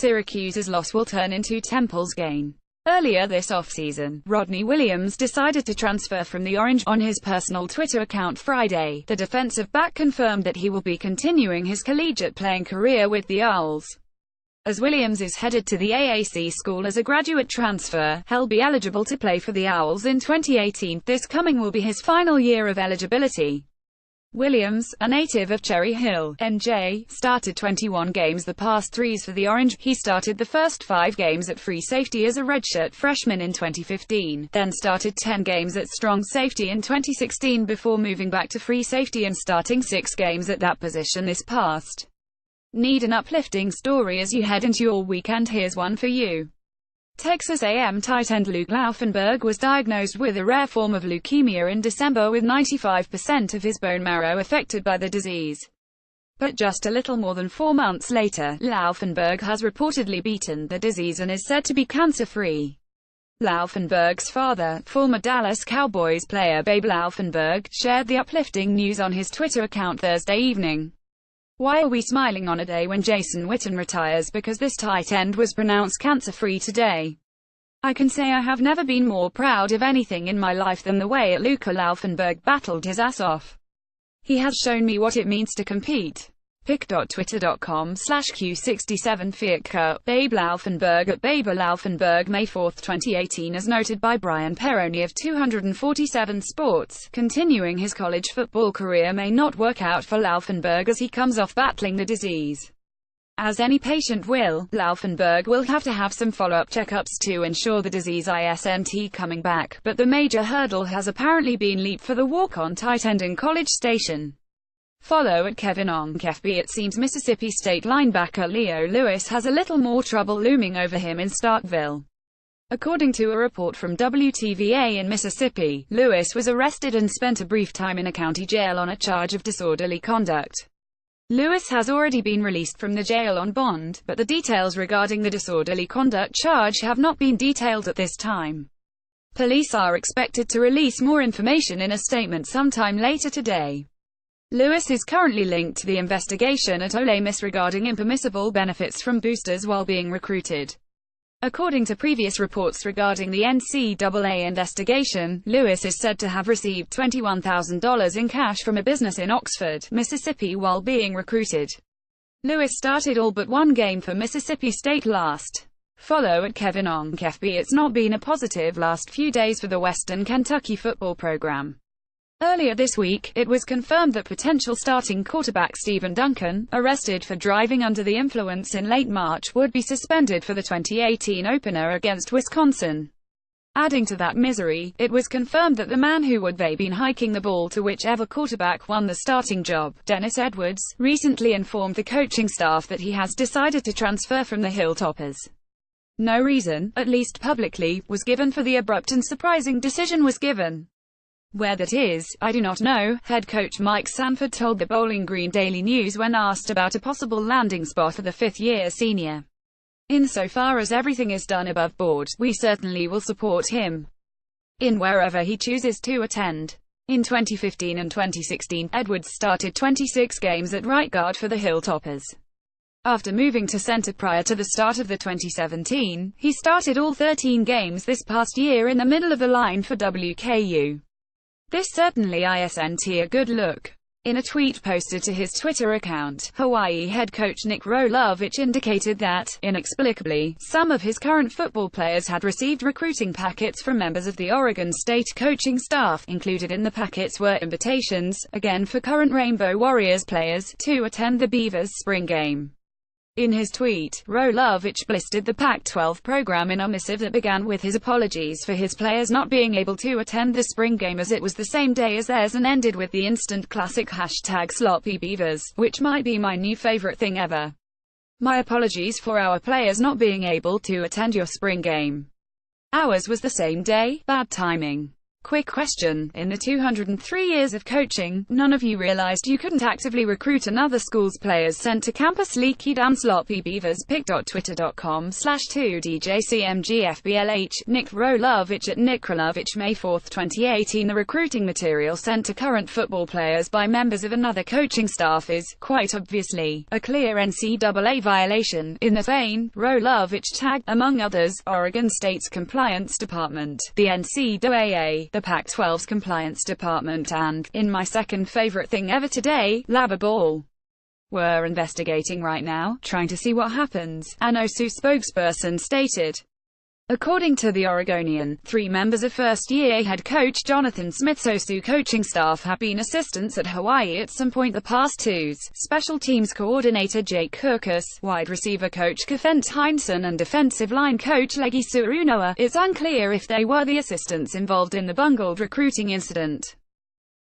Syracuse's loss will turn into Temple's gain. Earlier this offseason, Rodney Williams decided to transfer from the Orange. On his personal Twitter account Friday, the defensive back confirmed that he will be continuing his collegiate playing career with the Owls. As Williams is headed to the AAC school as a graduate transfer, he'll be eligible to play for the Owls in 2018. This coming will be his final year of eligibility. Williams, a native of Cherry Hill, NJ, started 21 games the past 3 for the Orange. He started the first 5 games at free safety as a redshirt freshman in 2015, then started 10 games at strong safety in 2016 before moving back to free safety and starting 6 games at that position this past. Need an uplifting story as you head into your weekend? Here's one for you. Texas A&M tight end Luke Laufenberg was diagnosed with a rare form of leukemia in December with 95% of his bone marrow affected by the disease. But just a little more than 4 months later, Laufenberg has reportedly beaten the disease and is said to be cancer-free. Laufenberg's father, former Dallas Cowboys player Babe Laufenberg, shared the uplifting news on his Twitter account Thursday evening. "Why are we smiling on a day when Jason Witten retires? Because this tight end was pronounced cancer-free today. I can say I have never been more proud of anything in my life than the way Luke Laufenberg battled his ass off. He has shown me what it means to compete." pic.twitter.com/Q67Fiatker, Babe Laufenberg at Babe Laufenberg, May 4, 2018. As noted by Brian Perroni of 247 Sports, continuing his college football career may not work out for Laufenberg as he comes off battling the disease. As any patient will, Laufenberg will have to have some follow-up checkups to ensure the disease isn't coming back, but the major hurdle has apparently been leaped for the walk-on tight end in College Station. Follow at Kevin Ong FB. It seems Mississippi State linebacker Leo Lewis has a little more trouble looming over him in Starkville. According to a report from WTVA in Mississippi, Lewis was arrested and spent a brief time in a county jail on a charge of disorderly conduct. Lewis has already been released from the jail on bond, but the details regarding the disorderly conduct charge have not been detailed at this time. Police are expected to release more information in a statement sometime later today. Lewis is currently linked to the investigation at Ole Miss regarding impermissible benefits from boosters while being recruited. According to previous reports regarding the NCAA investigation, Lewis is said to have received $21,000 in cash from a business in Oxford, Mississippi while being recruited. Lewis started all but 1 game for Mississippi State last. Follow at Kevin Ong FB. It's not been a positive last few days for the Western Kentucky football program. Earlier this week, it was confirmed that potential starting quarterback Stephen Duncan, arrested for driving under the influence in late March, would be suspended for the 2018 opener against Wisconsin. Adding to that misery, it was confirmed that the man who would have been hiking the ball to whichever quarterback won the starting job, Dennis Edwards, recently informed the coaching staff that he has decided to transfer from the Hilltoppers. No reason, at least publicly, was given for the abrupt and surprising decision was given. Where that is, I do not know, head coach Mike Sanford told the Bowling Green Daily News when asked about a possible landing spot for the 5th-year senior. "Insofar as everything is done above board, we certainly will support him in wherever he chooses to attend." In 2015 and 2016, Edwards started 26 games at right guard for the Hilltoppers. After moving to center prior to the start of the 2017, he started all 13 games this past year in the middle of the line for WKU. This certainly isn't a good look. In a tweet posted to his Twitter account, Hawaii head coach Nick Rolovich indicated that, inexplicably, some of his current football players had received recruiting packets from members of the Oregon State coaching staff. Included in the packets were invitations, again for current Rainbow Warriors players, to attend the Beavers' spring game. In his tweet, Rolovich listed the Pac-12 program in a missive that began with his apologies for his players not being able to attend the spring game as it was the same day as theirs, and ended with the instant classic #SloppyBeavers, which might be my new favorite thing ever. "My apologies for our players not being able to attend your spring game. Ours was the same day, bad timing. Quick question. In the 203 years of coaching, none of you realized you couldn't actively recruit another school's players sent to campus? Leaky damn sloppy beavers. pic.twitter.com/2DJCMGFBLH. Nick Rolovich at Nick Rolovich, May 4, 2018. The recruiting material sent to current football players by members of another coaching staff is, quite obviously, a clear NCAA violation. In the vein, Rolovich tagged, among others, Oregon State's Compliance Department, the NCAA, the Pac-12's Compliance Department, and, in my second favorite thing ever today, Lava Ball. We're investigating right now, trying to see what happens, an OSU spokesperson stated. According to the Oregonian, 3 members of first-year head coach Jonathan Smith's OSU coaching staff have been assistants at Hawaii at some point the past 2s. Special teams coordinator Jake Kirkus, wide receiver coach Kefent Heinsohn, and defensive line coach Legi Surunoa. It's unclear if they were the assistants involved in the bungled recruiting incident.